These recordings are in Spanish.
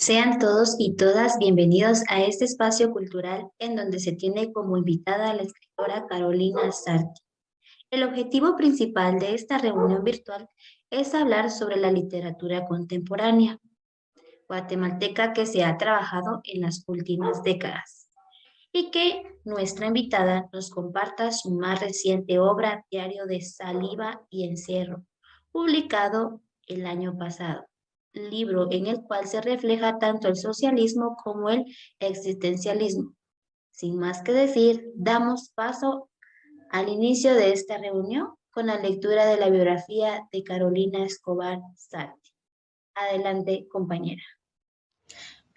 Sean todos y todas bienvenidos a este espacio cultural en donde se tiene como invitada a la escritora Carolina Sarti. El objetivo principal de esta reunión virtual es hablar sobre la literatura contemporánea guatemalteca que se ha trabajado en las últimas décadas y que nuestra invitada nos comparta su más reciente obra, Diario de Saliva y Encierro, publicado el año pasado, libro en el cual se refleja tanto el socialismo como el existencialismo. Sin más que decir, damos paso al inicio de esta reunión con la lectura de la biografía de Carolina Escobar Sarti. Adelante, compañera.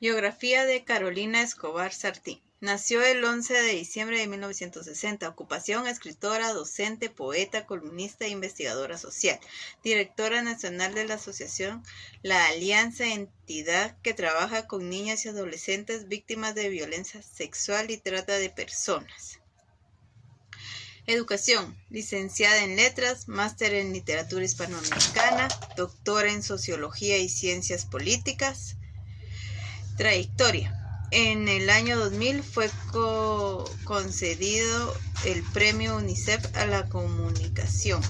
Biografía de Carolina Escobar Sarti. Nació el 11 de diciembre de 1960. Ocupación: escritora, docente, poeta, columnista e investigadora social. Directora nacional de la asociación La Alianza, entidad que trabaja con niñas y adolescentes víctimas de violencia sexual y trata de personas. Educación: licenciada en Letras, máster en Literatura Hispanoamericana, doctora en Sociología y Ciencias Políticas. Trayectoria: en el año 2000 fue concedido el Premio UNICEF a la Comunicación.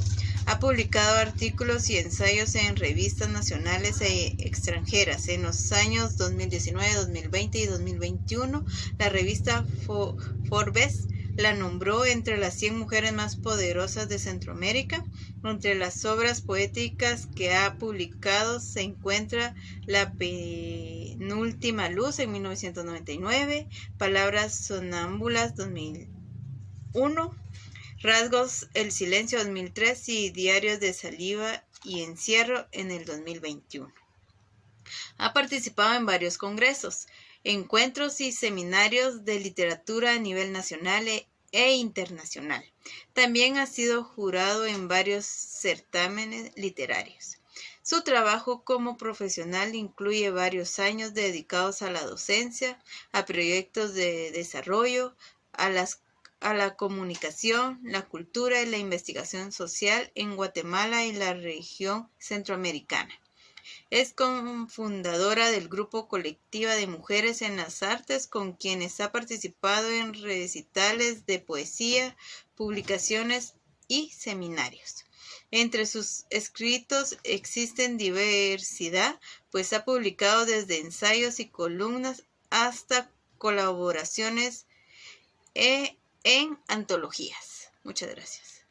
Ha publicado artículos y ensayos en revistas nacionales e extranjeras. En los años 2019, 2020 y 2021, la revista Forbes la nombró entre las 100 mujeres más poderosas de Centroamérica. Entre las obras poéticas que ha publicado se encuentra La penúltima luz en 1999, Palabras sonámbulas 2001, Rasgos el silencio 2003 y Diarios de Saliva y Encierro en el 2021. Ha participado en varios congresos, encuentros y seminarios de literatura a nivel nacional e internacional. También ha sido jurado en varios certámenes literarios. Su trabajo como profesional incluye varios años dedicados a la docencia, a proyectos de desarrollo, a la comunicación, la cultura y la investigación social en Guatemala y la región centroamericana. Es cofundadora del grupo Colectiva de Mujeres en las Artes, con quienes ha participado en recitales de poesía, publicaciones y seminarios. Entre sus escritos existen diversidad, pues ha publicado desde ensayos y columnas hasta colaboraciones en antologías. Muchas gracias.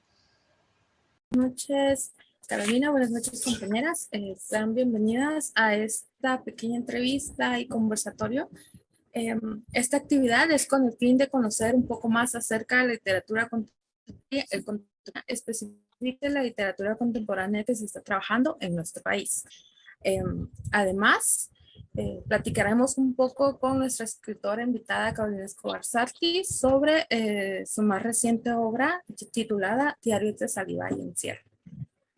Buenas noches, Carolina. Buenas noches, compañeras. Sean bienvenidas a esta pequeña entrevista y conversatorio. Esta actividad es con el fin de conocer un poco más acerca de la literatura contemporánea, específicamente la literatura contemporánea que se está trabajando en nuestro país. Además, platicaremos un poco con nuestra escritora invitada Carolina Escobar Sarti sobre su más reciente obra titulada Diarios de Saliva y Encierro.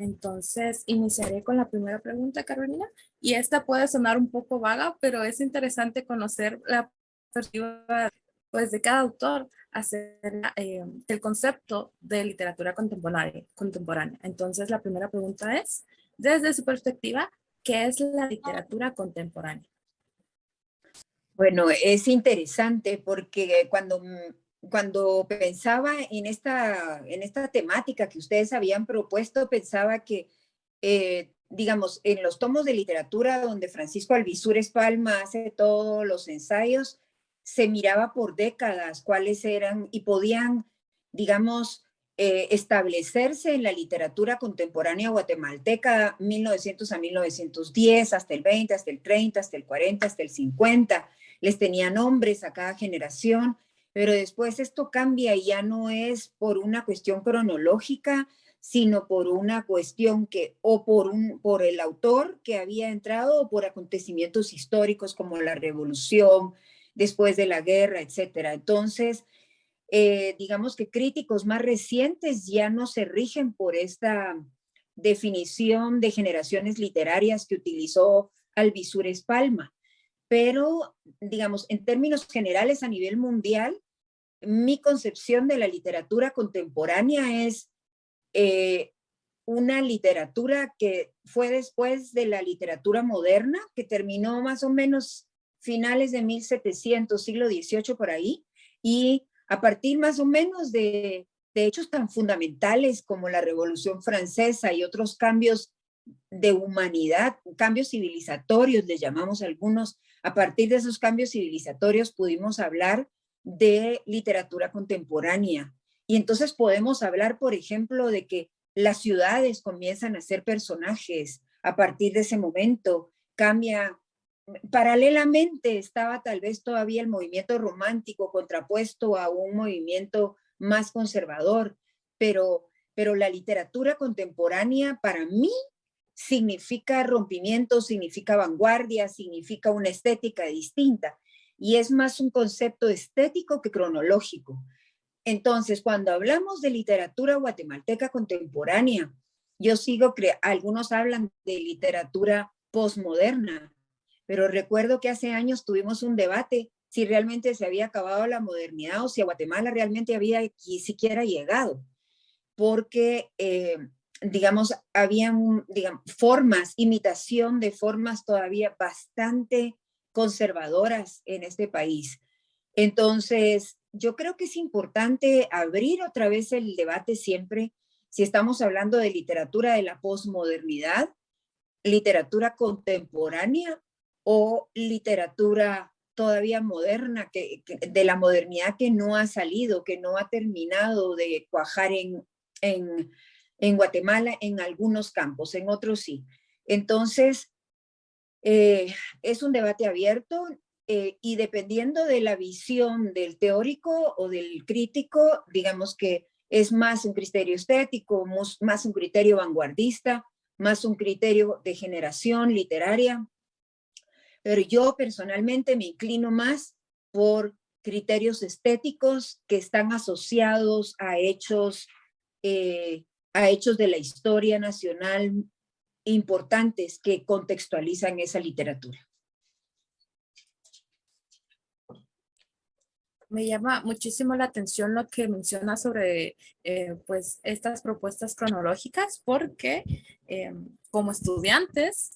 Entonces, iniciaré con la primera pregunta, Carolina, y esta puede sonar un poco vaga, pero es interesante conocer la perspectiva pues, de cada autor acerca del concepto de literatura contemporánea. Entonces, la primera pregunta es, desde su perspectiva, ¿qué es la literatura contemporánea? Bueno, es interesante porque cuando pensaba en esta temática que ustedes habían propuesto, pensaba que, digamos, en los tomos de literatura donde Francisco Alvisures Palma hace todos los ensayos, se miraba por décadas cuáles eran y podían, digamos, establecerse en la literatura contemporánea guatemalteca 1900 a 1910, hasta el 20, hasta el 30, hasta el 40, hasta el 50. Les tenía nombres a cada generación, pero después esto cambia y ya no es por una cuestión cronológica, sino por una cuestión por el autor que había entrado o por acontecimientos históricos como la revolución, después de la guerra, etcétera. Entonces, digamos que críticos más recientes ya no se rigen por esta definición de generaciones literarias que utilizó Alvisures Palma. Pero, digamos, en términos generales a nivel mundial, mi concepción de la literatura contemporánea es una literatura que fue después de la literatura moderna, que terminó más o menos finales de 1700, siglo XVIII por ahí, y a partir más o menos de hechos tan fundamentales como la Revolución Francesa y otros cambios de humanidad, cambios civilizatorios, les llamamos algunos, a partir de esos cambios civilizatorios pudimos hablar de literatura contemporánea. Y entonces podemos hablar, por ejemplo, de que las ciudades comienzan a ser personajes a partir de ese momento, cambia. Paralelamente estaba tal vez todavía el movimiento romántico contrapuesto a un movimiento más conservador, pero la literatura contemporánea para mí significa rompimiento, significa vanguardia, significa una estética distinta y es más un concepto estético que cronológico. Entonces, cuando hablamos de literatura guatemalteca contemporánea, yo sigo, algunos hablan de literatura posmoderna, pero recuerdo que hace años tuvimos un debate si realmente se había acabado la modernidad o si a Guatemala realmente había siquiera llegado, porque, digamos, había formas, imitación de formas todavía bastante conservadoras en este país. Entonces, yo creo que es importante abrir otra vez el debate siempre, si estamos hablando de literatura de la posmodernidad, literatura contemporánea o literatura todavía moderna, de la modernidad que no ha salido, que no ha terminado de cuajar en Guatemala en algunos campos, en otros sí. Entonces, es un debate abierto y dependiendo de la visión del teórico o del crítico, digamos que es más un criterio estético, más un criterio vanguardista, más un criterio de generación literaria. Pero yo personalmente me inclino más por criterios estéticos que están asociados a hechos de la historia nacional importantes que contextualizan esa literatura. Me llama muchísimo la atención lo que menciona sobre pues estas propuestas cronológicas porque como estudiantes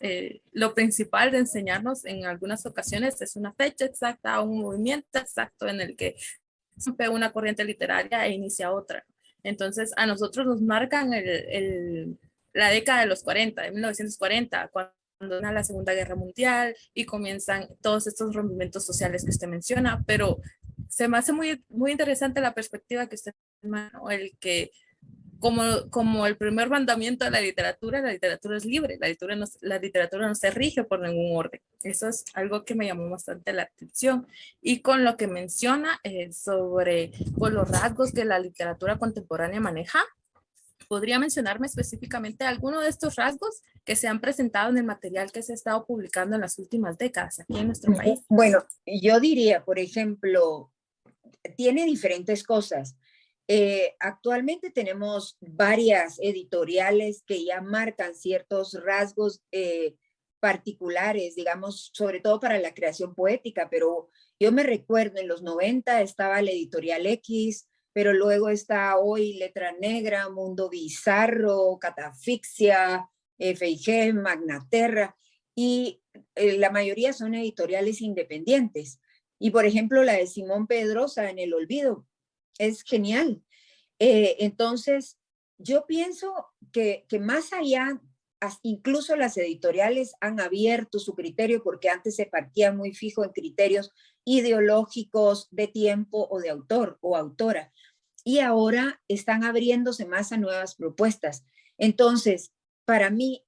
lo principal de enseñarnos en algunas ocasiones es una fecha exacta, un movimiento exacto en el que rompe una corriente literaria e inicia otra. Entonces a nosotros nos marcan la década de los 40, de 1940, cuando viene la Segunda Guerra Mundial y comienzan todos estos rompimientos sociales que usted menciona, pero se me hace muy, muy interesante la perspectiva que usted tiene, el que como el primer mandamiento de la literatura es libre, la literatura no se rige por ningún orden. Eso es algo que me llamó bastante la atención. Y con lo que menciona sobre pues, los rasgos que la literatura contemporánea maneja, ¿podría mencionarme específicamente alguno de estos rasgos que se han presentado en el material que se ha estado publicando en las últimas décadas aquí en nuestro país? Bueno, yo diría, por ejemplo, tiene diferentes cosas. Actualmente tenemos varias editoriales que ya marcan ciertos rasgos particulares, digamos, sobre todo para la creación poética, pero yo me recuerdo en los 90 estaba la editorial X, pero luego está hoy Letra Negra, Mundo Bizarro, Catafixia, FIG, Magnaterra, y la mayoría son editoriales independientes. Y por ejemplo, la de Simón Pedrosa, En el Olvido, es genial. Entonces, yo pienso que más allá, incluso las editoriales han abierto su criterio porque antes se partía muy fijo en criterios ideológicos de tiempo o de autor o autora. Y ahora están abriéndose más a nuevas propuestas. Entonces, para mí,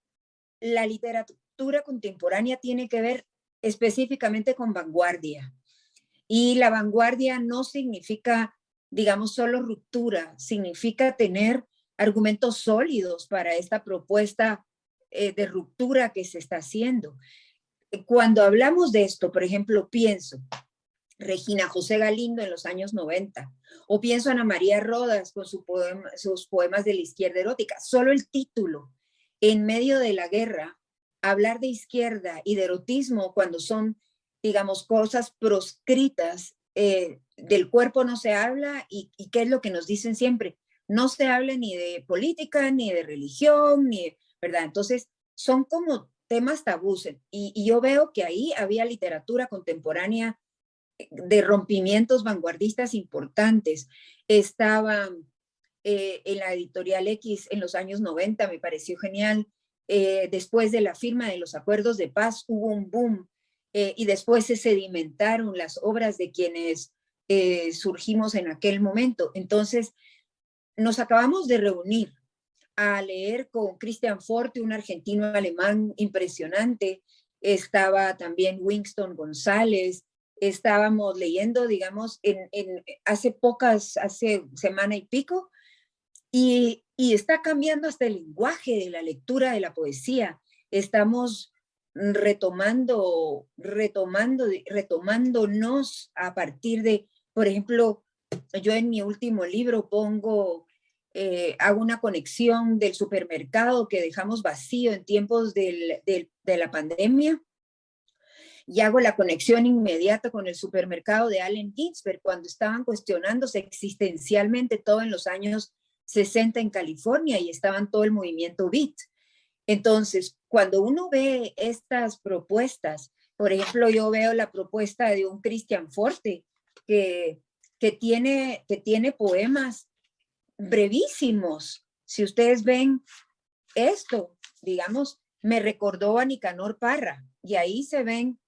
la literatura contemporánea tiene que ver específicamente con vanguardia. Y la vanguardia no significa, digamos, solo ruptura, significa tener argumentos sólidos para esta propuesta de ruptura que se está haciendo. Cuando hablamos de esto, por ejemplo, pienso Regina José Galindo en los años 90, o pienso Ana María Rodas con sus poemas de la izquierda erótica. Solo el título, en medio de la guerra, hablar de izquierda y de erotismo cuando son, digamos, cosas proscritas, del cuerpo no se habla y ¿qué es lo que nos dicen siempre? No se habla ni de política, ni de religión, ¿verdad? Entonces, son como temas tabús. Y yo veo que ahí había literatura contemporánea de rompimientos vanguardistas importantes. Estaba en la editorial X en los años 90, me pareció genial. Después de la firma de los acuerdos de paz hubo un boom y después se sedimentaron las obras de quienes surgimos en aquel momento. Entonces, nos acabamos de reunir a leer con Christian Forte, un argentino alemán impresionante. Estaba también Winston González. Estábamos leyendo, digamos, hace semana y pico, y está cambiando hasta el lenguaje de la lectura de la poesía. Estamos retomándonos a partir de, por ejemplo, yo en mi último libro hago una conexión del supermercado que dejamos vacío en tiempos de la pandemia, y hago la conexión inmediata con el supermercado de Allen Ginsberg, cuando estaban cuestionándose existencialmente todo en los años 60 en California y estaban todo el movimiento Beat. Entonces, cuando uno ve estas propuestas, por ejemplo, yo veo la propuesta de un Christian Forte que tiene poemas brevísimos. Si ustedes ven esto, digamos, me recordó a Nicanor Parra, y ahí se ven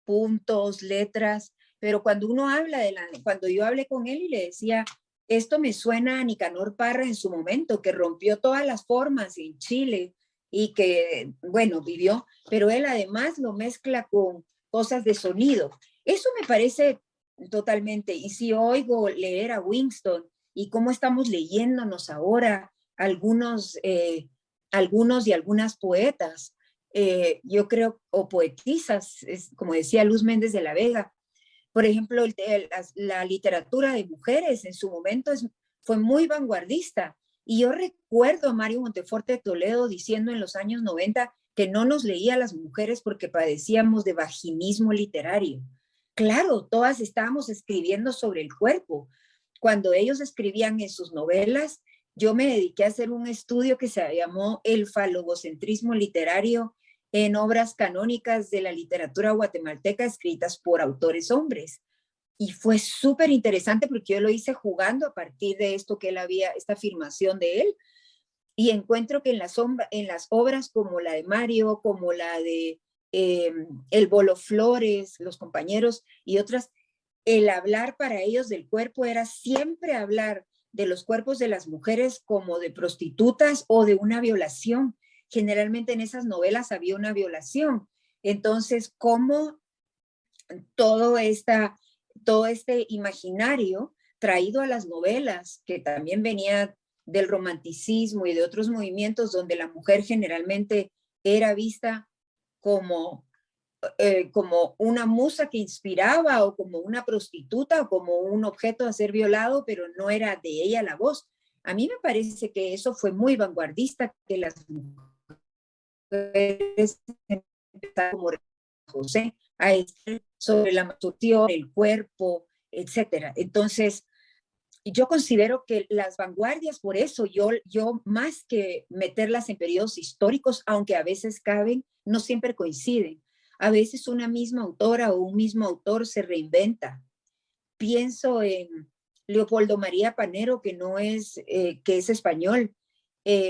puntos, letras, pero cuando uno habla cuando yo hablé con él y le decía, esto me suena a Nicanor Parra en su momento, que rompió todas las formas en Chile y que, bueno, vivió, pero él además lo mezcla con cosas de sonido. Eso me parece totalmente, y si oigo leer a Winston y cómo estamos leyéndonos ahora algunos y algunas poetas, yo creo, o poetisas, como decía Luz Méndez de la Vega. Por ejemplo, la literatura de mujeres en su momento fue muy vanguardista. Y yo recuerdo a Mario Monteforte de Toledo diciendo en los años 90 que no nos leía a las mujeres porque padecíamos de vaginismo literario. Claro, todas estábamos escribiendo sobre el cuerpo. Cuando ellos escribían en sus novelas, yo me dediqué a hacer un estudio que se llamó el falogocentrismo literario en obras canónicas de la literatura guatemalteca escritas por autores hombres. Y fue súper interesante porque yo lo hice jugando a partir de esto que él había, esta afirmación de él. Y encuentro que en las obras como la de Mario, como la de El Bolo Flores, Los Compañeros y otras, el hablar para ellos del cuerpo era siempre hablar de los cuerpos de las mujeres como de prostitutas o de una violación. Generalmente en esas novelas había una violación. Entonces, ¿cómo todo este imaginario traído a las novelas, que también venía del romanticismo y de otros movimientos donde la mujer generalmente era vista como una musa que inspiraba, o como una prostituta, o como un objeto a ser violado, pero no era de ella la voz? A mí me parece que eso fue muy vanguardista, que las mujeres como José a escribir sobre la masturbación, el cuerpo, etcétera. Entonces, yo considero que las vanguardias, por eso yo más que meterlas en periodos históricos, aunque a veces caben, no siempre coinciden. A veces una misma autora o un mismo autor se reinventa. Pienso en Leopoldo María Panero, que es español,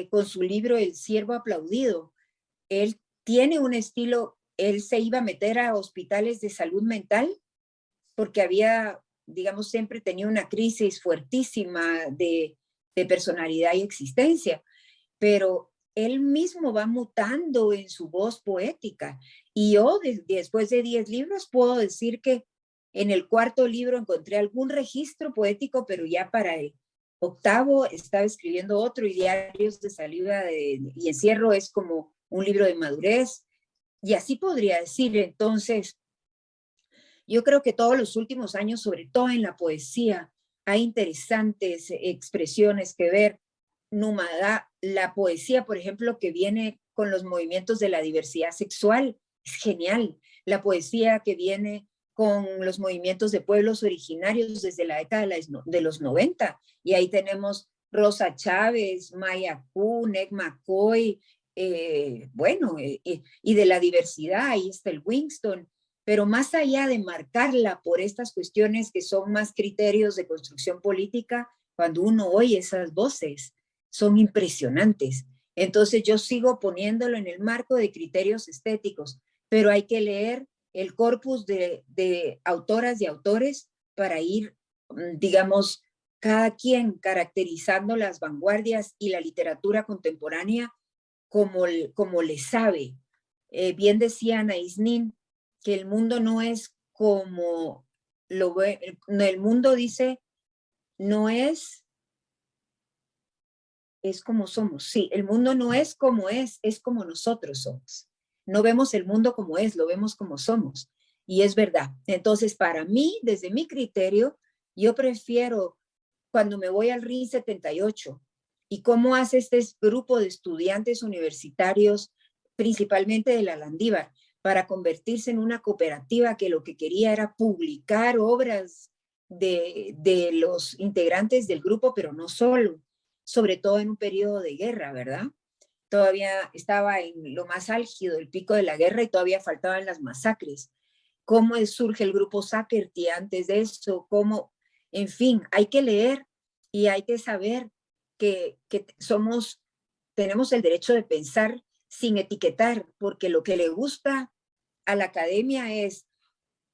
con su libro El Ciervo Aplaudido. Él tiene un estilo, él se iba a meter a hospitales de salud mental porque había, digamos, siempre tenía una crisis fuertísima de personalidad y existencia, pero él mismo va mutando en su voz poética. Y yo, después de 10 libros, puedo decir que en el 4º libro encontré algún registro poético, pero ya para el 8º estaba escribiendo otro, y Diarios de Salida y Encierro es como un libro de madurez. Y así podría decir. Entonces, yo creo que todos los últimos años, sobre todo en la poesía, hay interesantes expresiones que ver. Numada, la poesía, por ejemplo, que viene con los movimientos de la diversidad sexual, es genial. La poesía que viene con los movimientos de pueblos originarios desde la década de los 90. Y ahí tenemos Rosa Chávez, Maya Q, Neg McCoy, bueno, y de la diversidad, ahí está el Winston, pero más allá de marcarla por estas cuestiones que son más criterios de construcción política, cuando uno oye esas voces, son impresionantes. Entonces yo sigo poniéndolo en el marco de criterios estéticos, pero hay que leer el corpus de autoras y autores para ir, digamos, cada quien caracterizando las vanguardias y la literatura contemporánea como le sabe. Bien decía Ana Isnin, que el mundo no es como lo ve, el mundo dice, no es como somos. Sí, el mundo no es como nosotros somos. No vemos el mundo como es, lo vemos como somos. Y es verdad. Entonces, para mí, desde mi criterio, yo prefiero cuando me voy al RIN 78 y cómo hace este grupo de estudiantes universitarios, principalmente de la Landívar, para convertirse en una cooperativa que lo que quería era publicar obras de los integrantes del grupo, pero no solo, sobre todo en un periodo de guerra, ¿verdad? Todavía estaba en lo más álgido, el pico de la guerra, y todavía faltaban las masacres. ¿Cómo surge el grupo Sakerty antes de eso? ¿Cómo? En fin, hay que leer y hay que saber que tenemos el derecho de pensar sin etiquetar, porque lo que le gusta a la academia es,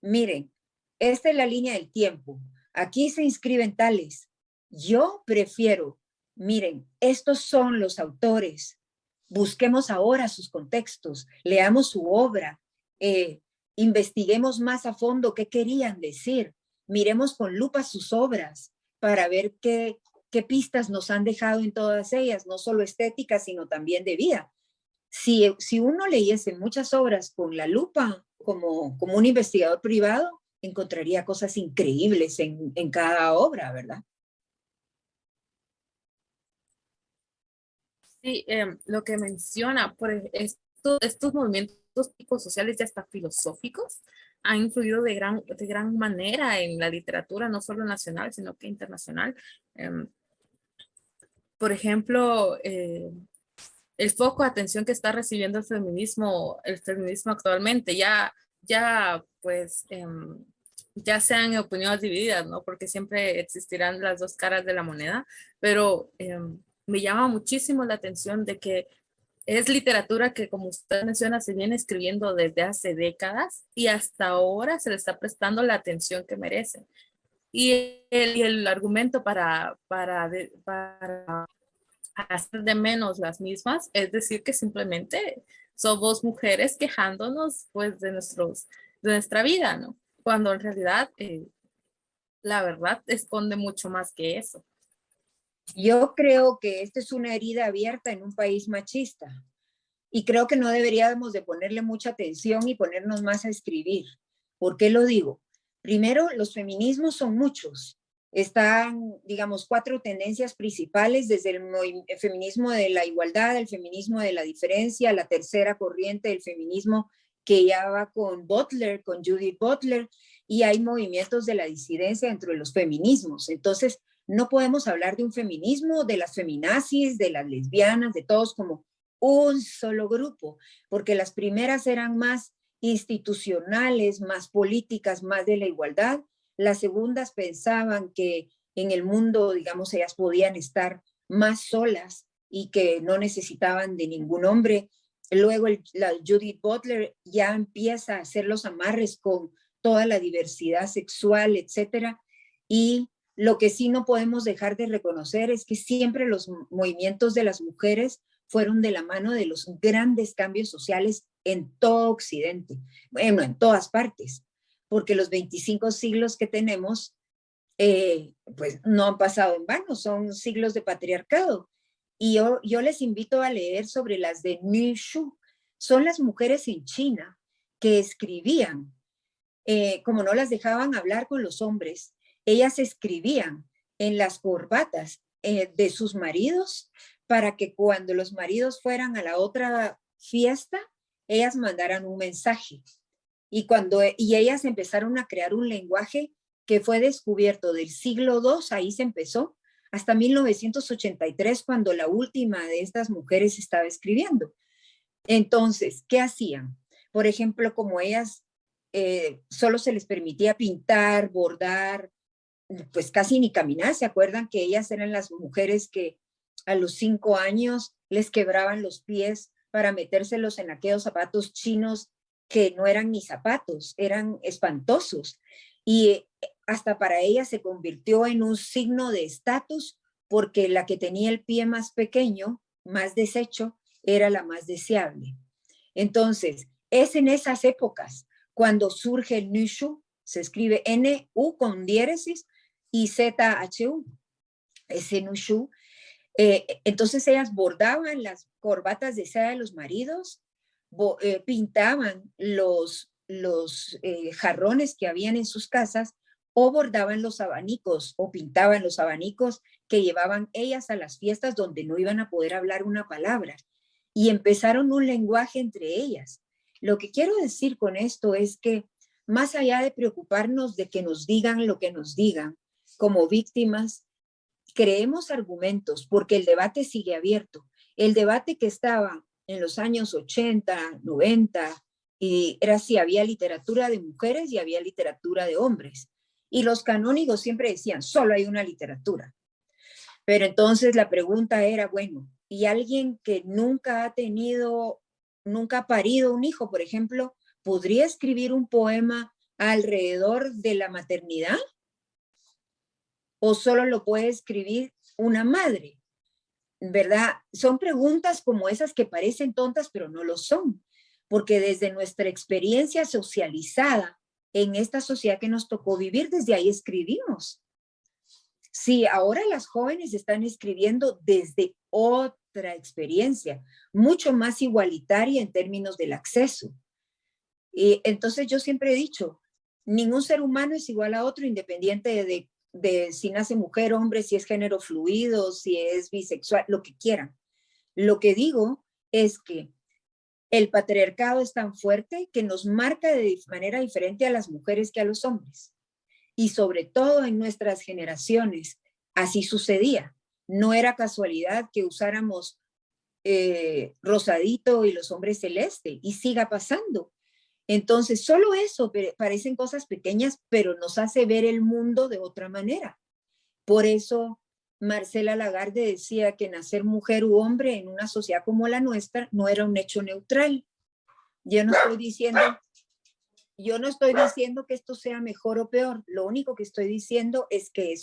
miren, esta es la línea del tiempo, aquí se inscriben tales. Yo prefiero, miren, estos son los autores, busquemos ahora sus contextos, leamos su obra, investiguemos más a fondo qué querían decir, miremos con lupa sus obras para ver qué pistas nos han dejado en todas ellas, no solo estéticas, sino también de vida. Si uno leyese muchas obras con la lupa como un investigador privado, encontraría cosas increíbles en cada obra, ¿verdad? Sí, lo que menciona, por estos movimientos sociales y hasta filosóficos han influido de gran manera en la literatura, no solo nacional, sino que internacional. Por ejemplo, el foco de atención que está recibiendo el feminismo actualmente, pues, ya sean opiniones divididas, ¿no? Porque siempre existirán las dos caras de la moneda, pero me llama muchísimo la atención de que es literatura que, como usted menciona, se viene escribiendo desde hace décadas y hasta ahora se le está prestando la atención que merece. Y el argumento para hacer de menos las mismas es decir que simplemente somos mujeres quejándonos pues de nuestra vida, ¿no? Cuando en realidad la verdad esconde mucho más que eso. Yo creo que esta es una herida abierta en un país machista y creo que no deberíamos de ponerle mucha atención y ponernos más a escribir. ¿Por qué lo digo? Primero, los feminismos son muchos. Están, digamos, 4 tendencias principales, desde el feminismo de la igualdad, el feminismo de la diferencia, la tercera corriente del feminismo que ya va con Butler, con Judith Butler, y hay movimientos de la disidencia dentro de los feminismos. Entonces, no podemos hablar de un feminismo, de las feminazis, de las lesbianas, de todos como un solo grupo, porque las primeras eran más institucionales, más políticas, más de la igualdad. Las segundas pensaban que en el mundo, digamos, ellas podían estar más solas y que no necesitaban de ningún hombre. Luego la Judith Butler ya empieza a hacer los amarres con toda la diversidad sexual, etcétera. Y lo que sí no podemos dejar de reconocer es que siempre los movimientos de las mujeres fueron de la mano de los grandes cambios sociales en todo Occidente, bueno, en todas partes, porque los 25 siglos que tenemos, pues no han pasado en vano, son siglos de patriarcado. Y yo les invito a leer sobre las de Ni Shu. Son las mujeres en China que escribían, como no las dejaban hablar con los hombres, ellas escribían en las corbatas de sus maridos para que cuando los maridos fueran a la otra fiesta, ellas mandaran un mensaje. Y ellas empezaron a crear un lenguaje que fue descubierto del siglo II, ahí se empezó, hasta 1983, cuando la última de estas mujeres estaba escribiendo. Entonces, ¿qué hacían? Por ejemplo, como ellas solo se les permitía pintar, bordar, pues casi ni caminar. ¿Se acuerdan que ellas eran las mujeres que a los 5 años les quebraban los pies para metérselos en aquellos zapatos chinos que no eran ni zapatos, eran espantosos? Y hasta para ellas se convirtió en un signo de estatus, porque la que tenía el pie más pequeño, más deshecho, era la más deseable. Entonces, es en esas épocas cuando surge el Nushu, se escribe N-U con diéresis y Z-H-U, ese Nushu. Entonces ellas bordaban las corbatas de seda de los maridos, pintaban los jarrones que habían en sus casas, o bordaban los abanicos o pintaban los abanicos que llevaban ellas a las fiestas donde no iban a poder hablar una palabra. Y empezaron un lenguaje entre ellas. Lo que quiero decir con esto es que más allá de preocuparnos de que nos digan lo que nos digan como víctimas, creemos argumentos, porque el debate sigue abierto. El debate que estaba en los años 80, 90, y era si había literatura de mujeres y había literatura de hombres. Y los canónigos siempre decían, solo hay una literatura. Pero entonces la pregunta era, bueno, ¿y alguien que nunca ha tenido, nunca ha parido un hijo, por ejemplo, podría escribir un poema alrededor de la maternidad? ¿O solo lo puede escribir una madre? ¿Verdad? Son preguntas como esas que parecen tontas, pero no lo son, porque desde nuestra experiencia socializada en esta sociedad que nos tocó vivir, desde ahí escribimos. Sí, ahora las jóvenes están escribiendo desde otra experiencia, mucho más igualitaria en términos del acceso. Y entonces yo siempre he dicho, ningún ser humano es igual a otro, independiente de si nace mujer, hombre, si es género fluido, si es bisexual, lo que quieran. Lo que digo es que el patriarcado es tan fuerte que nos marca de manera diferente a las mujeres que a los hombres. Y sobre todo en nuestras generaciones, así sucedía. No era casualidad que usáramos rosadito y los hombres celeste, y siga pasando. Entonces, solo eso parecen cosas pequeñas, pero nos hace ver el mundo de otra manera. Por eso, Marcela Lagarde decía que nacer mujer u hombre en una sociedad como la nuestra no era un hecho neutral. Yo no estoy diciendo que esto sea mejor o peor. Lo único que estoy diciendo es que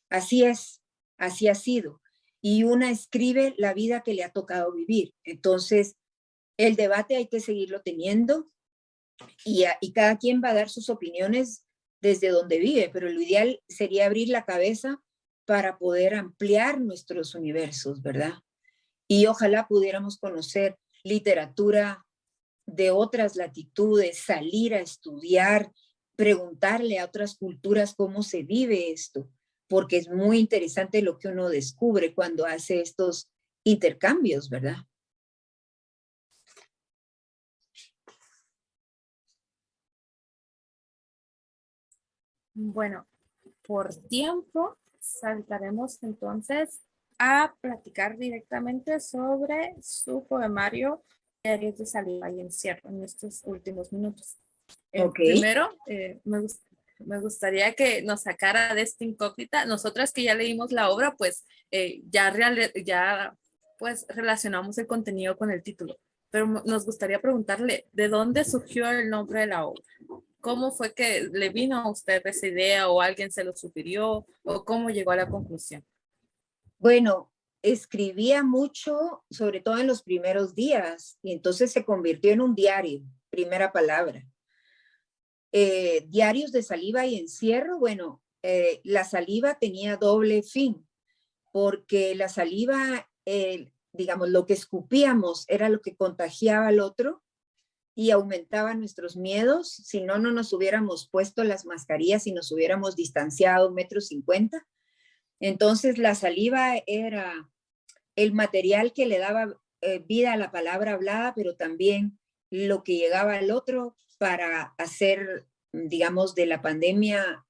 así es, así ha sido. Y una escribe la vida que le ha tocado vivir. Entonces, el debate hay que seguirlo teniendo. Y cada quien va a dar sus opiniones desde donde vive, pero lo ideal sería abrir la cabeza para poder ampliar nuestros universos, ¿verdad? Y ojalá pudiéramos conocer literatura de otras latitudes, salir a estudiar, preguntarle a otras culturas cómo se vive esto, porque es muy interesante lo que uno descubre cuando hace estos intercambios, ¿verdad? Bueno, por tiempo saltaremos entonces a platicar directamente sobre su poemario Diarios de Saliva y Encierro en estos últimos minutos. Okay. Primero, me gustaría que nos sacara de esta incógnita. Nosotras que ya leímos la obra, pues ya pues relacionamos el contenido con el título, pero nos gustaría preguntarle, ¿de dónde surgió el nombre de la obra? ¿Cómo fue que le vino a usted esa idea o alguien se lo sugirió o cómo llegó a la conclusión? Bueno, escribía mucho, sobre todo en los primeros días, y entonces se convirtió en un diario, primera palabra. Diarios de Saliva y Encierro, bueno, la saliva tenía doble fin, porque la saliva, digamos, lo que escupíamos era lo que contagiaba al otro y aumentaba nuestros miedos. Si no, no nos hubiéramos puesto las mascarillas y nos hubiéramos distanciado 1,50 m. Entonces la saliva era el material que le daba vida a la palabra hablada, pero también lo que llegaba al otro para hacer, digamos, de la pandemia,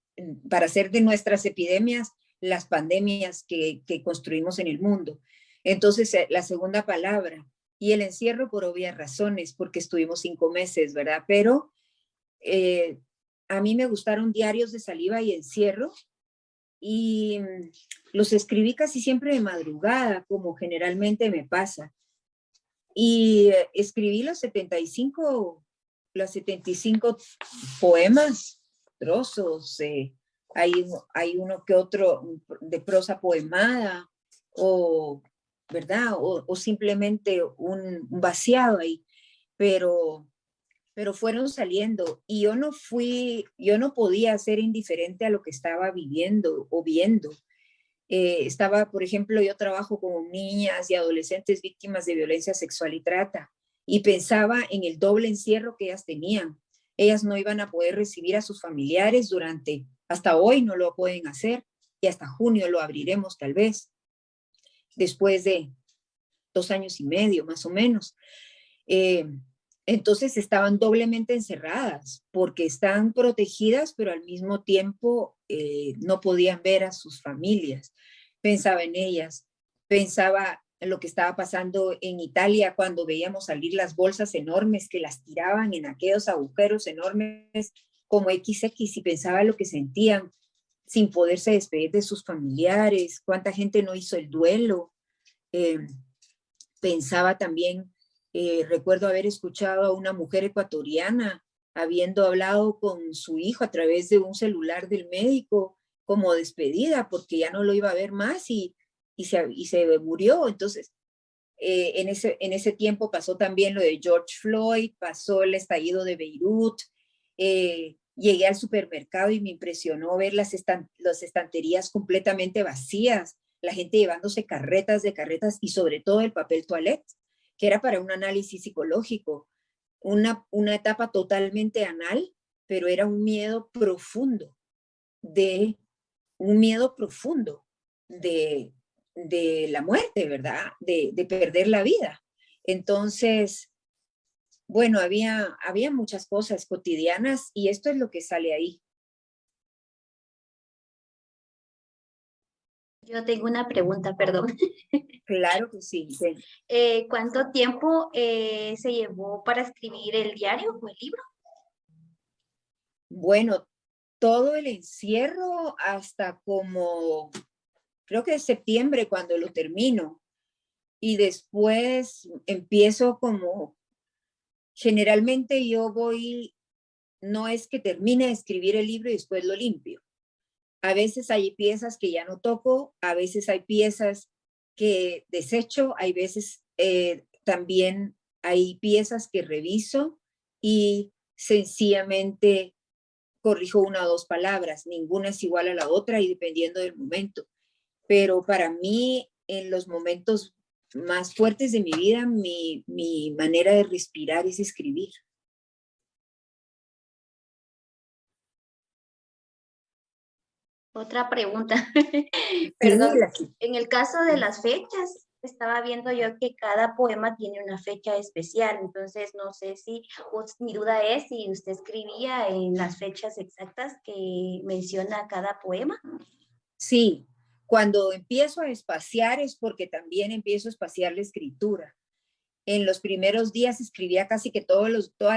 para hacer de nuestras epidemias las pandemias que construimos en el mundo. Entonces, la segunda palabra. y el encierro por obvias razones, porque estuvimos 5 meses, ¿verdad? Pero a mí me gustaron Diarios de Saliva y Encierro, y los escribí casi siempre de madrugada, como generalmente me pasa. Y escribí los 75 poemas, trozos, hay uno que otro de prosa poemada, o, ¿verdad? O simplemente un vaciado ahí, pero fueron saliendo, y yo no podía ser indiferente a lo que estaba viviendo o viendo. Estaba, por ejemplo, yo trabajo con niñas y adolescentes víctimas de violencia sexual y trata, y pensaba en el doble encierro que ellas tenían. Ellas no iban a poder recibir a sus familiares hasta hoy no lo pueden hacer, y hasta junio lo abriremos tal vez, después de 2 años y medio más o menos. Entonces estaban doblemente encerradas porque están protegidas, pero al mismo tiempo no podían ver a sus familias. Pensaba en ellas, pensaba en lo que estaba pasando en Italia cuando veíamos salir las bolsas enormes que las tiraban en aquellos agujeros enormes como XX, y pensaba lo que sentían sin poderse despedir de sus familiares, cuánta gente no hizo el duelo. Pensaba también, recuerdo haber escuchado a una mujer ecuatoriana habiendo hablado con su hijo a través de un celular del médico como despedida porque ya no lo iba a ver más, y se murió. Entonces, en ese tiempo pasó también lo de George Floyd, pasó el estallido de Beirut. Llegué al supermercado y me impresionó ver las estanterías completamente vacías, la gente llevándose carretas de carretas, y sobre todo el papel toalette, que era para un análisis psicológico, una etapa totalmente anal, pero era un miedo profundo de la muerte, ¿verdad? De perder la vida. Entonces, bueno, había muchas cosas cotidianas, y esto es lo que sale ahí. Yo tengo una pregunta, perdón. Claro que sí. ¿Cuánto tiempo se llevó para escribir el diario o el libro? Bueno, todo el encierro hasta como, creo que es septiembre cuando lo termino. Y después empiezo como, generalmente yo voy, no es que termine de escribir el libro y después lo limpio. A veces hay piezas que ya no toco, a veces hay piezas que desecho, hay veces también hay piezas que reviso y sencillamente corrijo 1 o 2 palabras, ninguna es igual a la otra y dependiendo del momento. Pero para mí, en los momentos más fuertes de mi vida, mi manera de respirar es escribir. Otra pregunta. Perdón. Sí, En el caso de las fechas, estaba viendo yo que cada poema tiene una fecha especial, entonces no sé si, mi duda es si usted escribía en las fechas exactas que menciona cada poema. sí, cuando empiezo a espaciar es porque también empiezo a espaciar la escritura. En los primeros días escribía casi que todas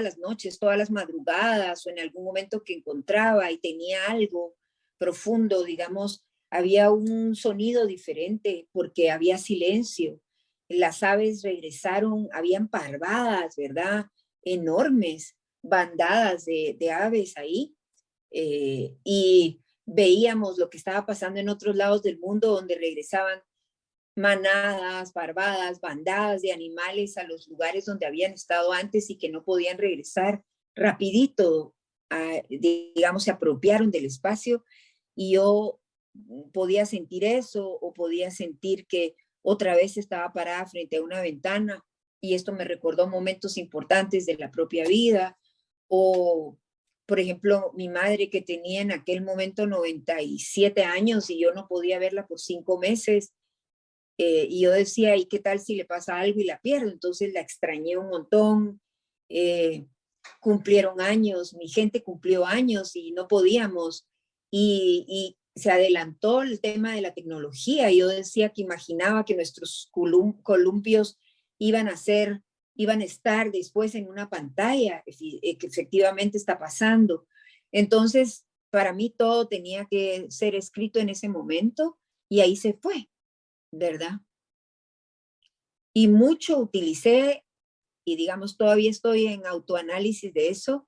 las noches, todas las madrugadas, o en algún momento que encontraba y tenía algo profundo, digamos, había un sonido diferente porque había silencio. Las aves regresaron, habían parvadas, ¿verdad? Enormes bandadas de aves ahí. Y veíamos lo que estaba pasando en otros lados del mundo, donde regresaban manadas, parvadas, bandadas de animales a los lugares donde habían estado antes y que no podían regresar rapidito, digamos, se apropiaron del espacio, y yo podía sentir eso, o podía sentir que otra vez estaba parada frente a una ventana, y esto me recordó momentos importantes de la propia vida. O, por ejemplo, mi madre, que tenía en aquel momento 97 años y yo no podía verla por 5 meses. Y yo decía, ¿y qué tal si le pasa algo y la pierdo? Entonces la extrañé un montón. Cumplieron años, mi gente cumplió años y no podíamos. Y se adelantó el tema de la tecnología. Yo decía que imaginaba que nuestros columpios iban a estar después en una pantalla, que efectivamente está pasando. Entonces, para mí todo tenía que ser escrito en ese momento y ahí se fue, ¿verdad? Y mucho utilicé, y digamos, todavía estoy en autoanálisis de eso,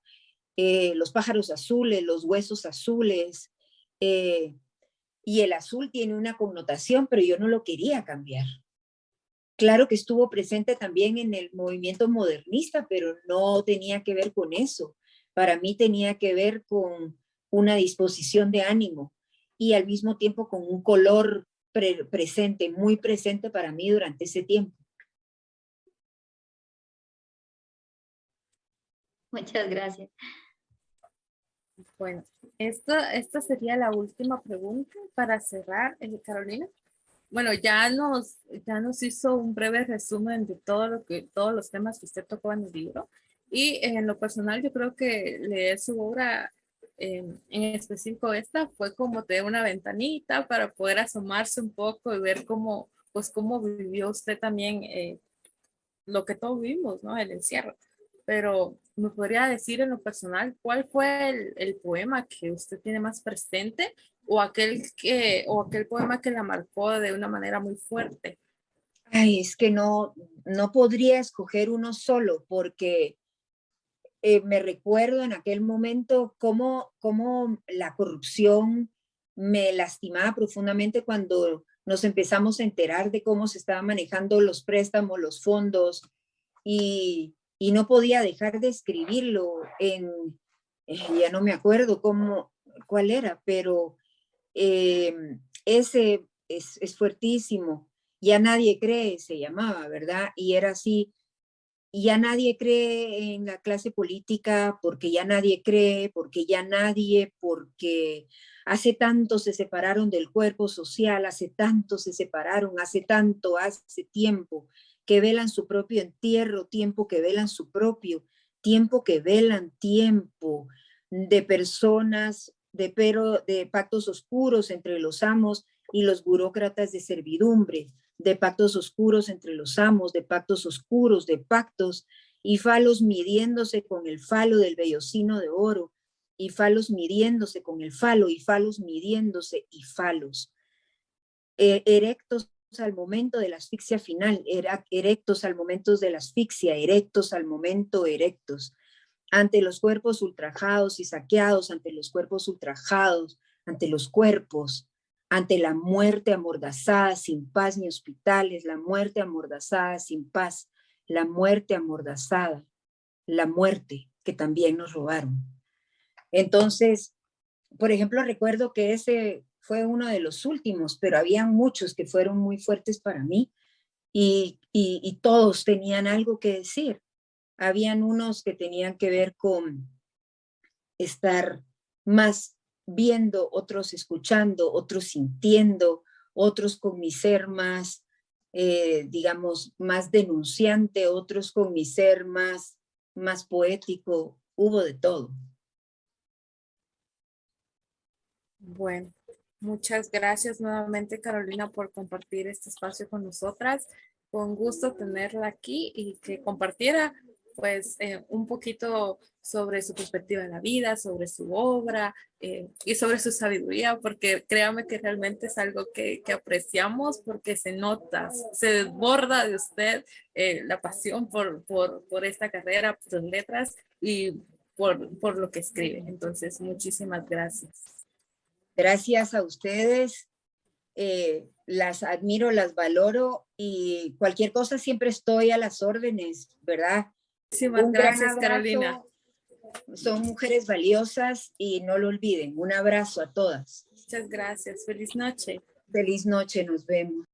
los pájaros azules, los huesos azules, y el azul tiene una connotación, pero yo no lo quería cambiar. Claro que estuvo presente también en el movimiento modernista, pero no tenía que ver con eso. Para mí tenía que ver con una disposición de ánimo y al mismo tiempo con un color presente, muy presente para mí durante ese tiempo. Muchas gracias. Bueno, esta sería la última pregunta para cerrar, Carolina. Bueno, ya nos hizo un breve resumen de todos los temas que usted tocó en el libro. Y en lo personal, yo creo que leer su obra, en específico esta, fue como de una ventanita para poder asomarse un poco y ver cómo vivió usted también, lo que todos vivimos, ¿no? El encierro. Pero me podría decir en lo personal, ¿cuál fue el poema que usted tiene más presente o aquel poema que la marcó de una manera muy fuerte? Ay, es que no podría escoger uno solo porque me recuerdo en aquel momento cómo la corrupción me lastimaba profundamente cuando nos empezamos a enterar de cómo se estaban manejando los préstamos, los fondos, y no podía dejar de escribirlo ya no me acuerdo cuál era, pero ese es fuertísimo. Ya nadie cree, se llamaba, ¿verdad? Y era así. Y ya nadie cree en la clase política porque ya nadie cree, porque hace tanto se separaron del cuerpo social, hace tanto se separaron, hace tiempo que velan su propio entierro, tiempo que velan su propio, tiempo que velan tiempo de personas, de pactos oscuros entre los amos y los burócratas de servidumbre, de pactos oscuros entre los amos, de pactos oscuros, de pactos, y falos midiéndose con el falo del vellocino de oro, y falos midiéndose con el falo, y falos midiéndose, y falos. Erectos al momento de la asfixia final, erectos al momento de la asfixia, erectos al momento, erectos, ante los cuerpos ultrajados y saqueados, ante los cuerpos ultrajados, ante los cuerpos, ante la muerte amordazada, sin paz ni hospitales, la muerte amordazada, sin paz, la muerte amordazada, la muerte que también nos robaron. Entonces, por ejemplo, recuerdo que ese fue uno de los últimos, pero había muchos que fueron muy fuertes para mí y todos tenían algo que decir. Habían unos que tenían que ver con estar más viendo, otros escuchando, otros sintiendo, otros con mi ser más, digamos, más denunciante, otros con mi ser más poético. Hubo de todo. Bueno, muchas gracias nuevamente, Carolina, por compartir este espacio con nosotras. Con gusto tenerla aquí y que compartiera pues un poquito sobre su perspectiva de la vida, sobre su obra, y sobre su sabiduría, porque créame que realmente es algo que apreciamos porque se nota, se desborda de usted, la pasión por esta carrera, por sus letras y por lo que escribe. Entonces, muchísimas gracias. Gracias a ustedes. Las admiro, las valoro y cualquier cosa siempre estoy a las órdenes, ¿verdad? Muchísimas gracias, Carolina. Son mujeres valiosas y no lo olviden. Un abrazo a todas. Muchas gracias. Feliz noche. Feliz noche, nos vemos.